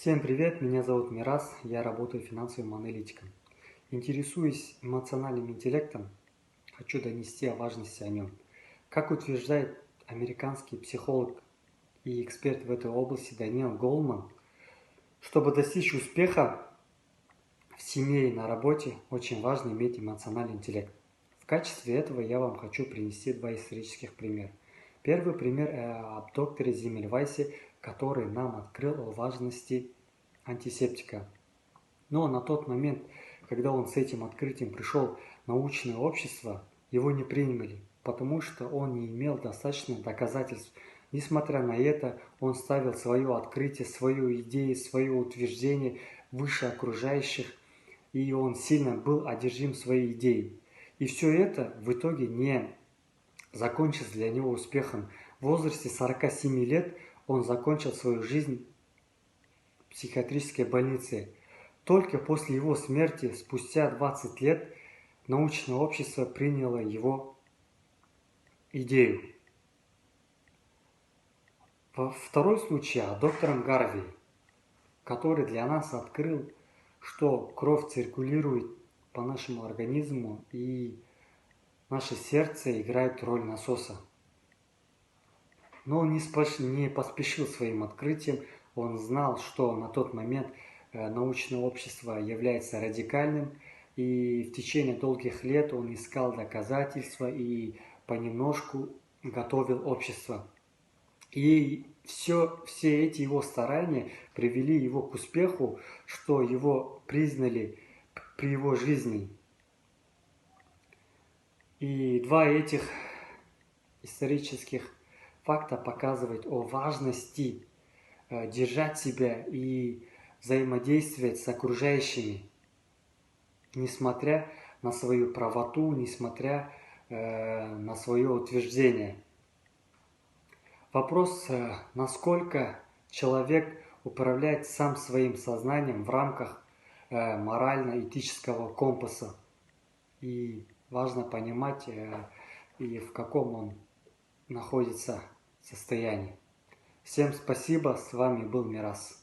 Всем привет, меня зовут Мирас, я работаю финансовым аналитиком. Интересуясь эмоциональным интеллектом, хочу донести о важности о нем. Как утверждает американский психолог и эксперт в этой области Даниэл Голман, чтобы достичь успеха в семье и на работе, очень важно иметь эмоциональный интеллект. В качестве этого я вам хочу принести два исторических примера. Первый пример об докторе Зиммельвайсе, который нам открыл о важности антисептика. Но на тот момент, когда он с этим открытием пришел в научное общество, его не приняли, потому что он не имел достаточно доказательств. Несмотря на это, он ставил свое открытие, свою идею, свое утверждение выше окружающих, и он сильно был одержим своей идеей. И все это в итоге не закончилось для него успехом. В возрасте 47 лет он закончил свою жизнь в психиатрической больнице. Только после его смерти, спустя 20 лет, научное общество приняло его идею. Второй случай о докторе Гарви, который для нас открыл, что кровь циркулирует по нашему организму и наше сердце играет роль насоса. Но он не поспешил своим открытием, он знал, что на тот момент научное общество является радикальным, и в течение долгих лет он искал доказательства и понемножку готовил общество. И все эти его старания привели его к успеху, что его признали при его жизни. И два этих исторических факта показывают о важности держать себя и взаимодействовать с окружающими, несмотря на свою правоту, несмотря на свое утверждение. Вопрос, насколько человек управляет сам своим сознанием в рамках морально-этического компаса. И важно понимать, и в каком он находится состоянии. Всем спасибо, с вами был Мирас.